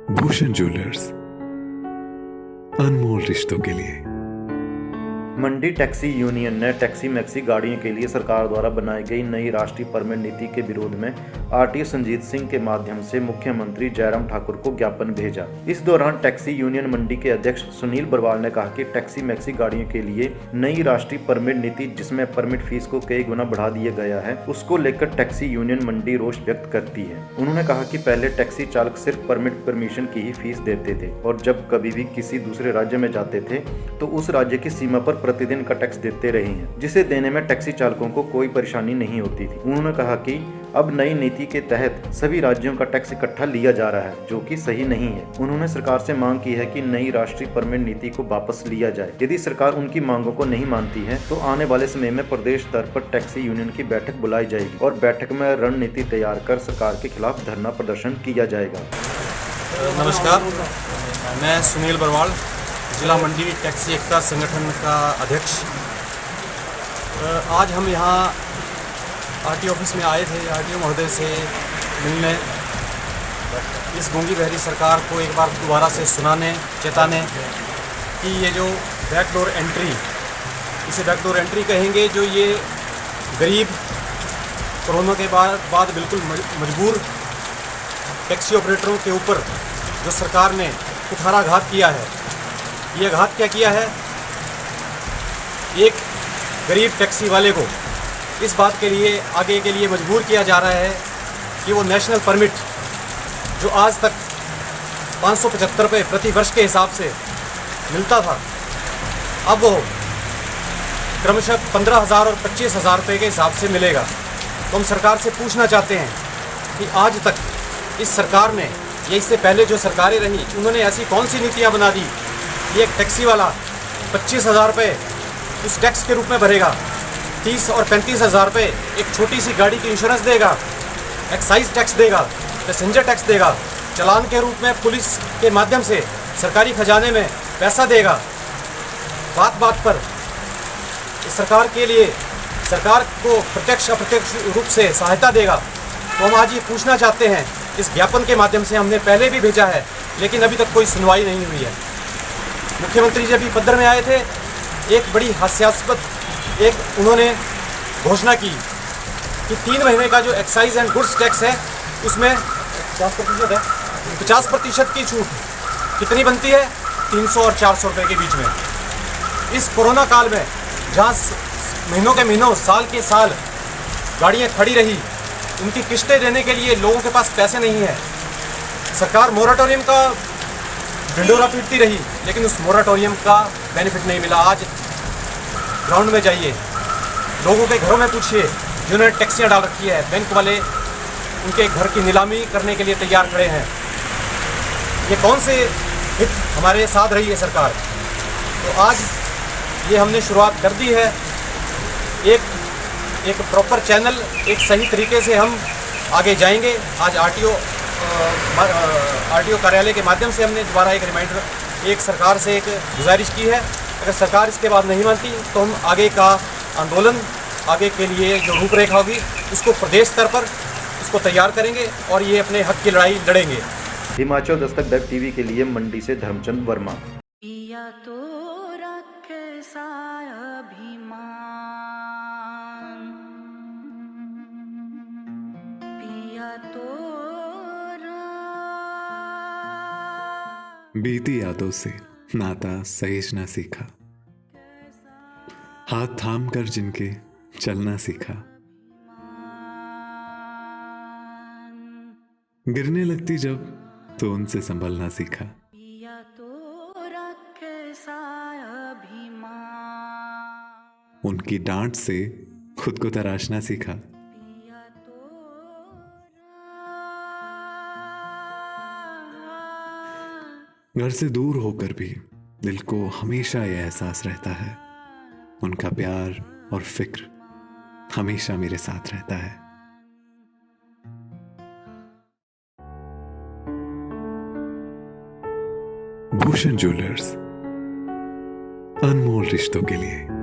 Bhushan jewellers, अनमोल रिश्तों के लिए। मंडी टैक्सी यूनियन ने टैक्सी मैक्सी गाड़ियों के लिए सरकार द्वारा बनाई गई नई राष्ट्रीय परमिट नीति के विरोध में आरटीओ संजीत सिंह के माध्यम से मुख्यमंत्री जयराम ठाकुर को ज्ञापन भेजा। इस दौरान टैक्सी यूनियन मंडी के अध्यक्ष सुनील बरवाल ने कहा कि टैक्सी मैक्सी गाड़ियों के लिए नई राष्ट्रीय परमिट नीति, जिसमें परमिट फीस को कई गुना बढ़ा दिया गया है, उसको लेकर टैक्सी यूनियन मंडी रोष व्यक्त करती है। उन्होंने कहा कि पहले टैक्सी चालक सिर्फ परमिट परमिशन की ही फीस देते थे और जब कभी भी किसी दूसरे राज्य में जाते थे तो उस राज्य की सीमा पर प्रतिदिन का टैक्स देते रहे हैं, जिसे देने में टैक्सी चालकों को कोई परेशानी नहीं होती थी। उन्होंने कहा कि अब नई नीति के तहत सभी राज्यों का टैक्स इकट्ठा लिया जा रहा है, जो कि सही नहीं है। उन्होंने सरकार से मांग की है कि नई राष्ट्रीय परमिट नीति को वापस लिया जाए। यदि सरकार उनकी मांगों को नहीं मानती है तो आने वाले समय में प्रदेश स्तर पर टैक्सी यूनियन की बैठक बुलाई जाएगी और बैठक में रणनीति तैयार कर सरकार के खिलाफ धरना प्रदर्शन किया जाएगा। नमस्कार, मैं सुनील बरवाल, जिला मंडी टैक्सी एकता संगठन का अध्यक्ष। आज हम यहाँ आरटीओ ऑफिस में आए थे आरटीओ महोदय से मिलने, इस गूंगी बहरी सरकार को एक बार दोबारा से सुनाने, चेताने कि ये जो बैकडोर एंट्री, इसे बैकडोर एंट्री कहेंगे, जो ये गरीब कोरोना के बाद बिल्कुल मजबूर टैक्सी ऑपरेटरों के ऊपर जो सरकार ने कुठाराघात किया है। ये घात क्या किया है? एक गरीब टैक्सी वाले को इस बात के लिए आगे के लिए मजबूर किया जा रहा है कि वो नेशनल परमिट जो आज तक 575 रुपये प्रति वर्ष के हिसाब से मिलता था, अब वो क्रमशः 15,000 और 25,000 रुपये के हिसाब से मिलेगा। तो हम सरकार से पूछना चाहते हैं कि आज तक इस सरकार ने, या इससे पहले जो सरकारें रहीं, उन्होंने ऐसी कौन सी नीतियाँ बना दी? ये एक टैक्सी वाला 25,000 रुपये उस टैक्स के रूप में भरेगा, 30 और 35,000 रुपये एक छोटी सी गाड़ी की इंश्योरेंस देगा, एक्साइज टैक्स देगा, पैसेंजर टैक्स देगा, चालान के रूप में पुलिस के माध्यम से सरकारी खजाने में पैसा देगा। बात बात पर इस सरकार के लिए, सरकार को प्रत्यक्ष अप्रत्यक्ष रूप से सहायता देगा। तो हम आज ये पूछना चाहते हैं, इस ज्ञापन के माध्यम से हमने पहले भी भेजा है, लेकिन अभी तक कोई सुनवाई नहीं हुई है। मुख्यमंत्री जी अभी पद्दर में आए थे, एक बड़ी हास्यास्पद एक उन्होंने घोषणा की कि 3 महीने का जो एक्साइज एंड गुड्स टैक्स है उसमें 50% है, 50% की छूट कितनी बनती है? 300 और 400 रुपये के बीच में। इस कोरोना काल में जहाँ महीनों के महीनों, साल के साल गाड़ियाँ खड़ी रही, उनकी किस्तें देने के लिए लोगों के पास पैसे नहीं है। सरकार मोराटोरियम का ढिंढोरा पीटती रही, लेकिन उस मोराटोरियम का बेनिफिट नहीं मिला। आज ग्राउंड में जाइए, लोगों के घरों में पूछिए जिन्होंने टैक्सियाँ डाल रखी है, बैंक वाले उनके घर की नीलामी करने के लिए तैयार खड़े हैं। ये कौन से हित हमारे साथ रही है सरकार? तो आज ये हमने शुरुआत कर दी है। एक प्रॉपर चैनल, एक सही तरीके से हम आगे जाएंगे। आज आरटीओ कार्यालय के माध्यम से हमने दोबारा एक रिमाइंडर, एक सरकार से एक गुजारिश की है। अगर सरकार इसके बाद नहीं मानती तो हम आगे का आंदोलन, आगे के लिए जो रूपरेखा होगी उसको प्रदेश स्तर पर उसको तैयार करेंगे और ये अपने हक की लड़ाई लड़ेंगे। हिमाचल दस्तक वेब टीवी के लिए मंडी से धर्मचंद वर्मा। बीती यादों से नाता सहेजना सीखा, हाथ थाम कर जिनके चलना सीखा, गिरने लगती जब तो उनसे संभलना सीखा, उनकी डांट से खुद को तराशना सीखा, घर से दूर होकर भी दिल को हमेशा यह एहसास रहता है, उनका प्यार और फिक्र हमेशा मेरे साथ रहता है। भूषण ज्वेलर्स, अनमोल रिश्तों के लिए।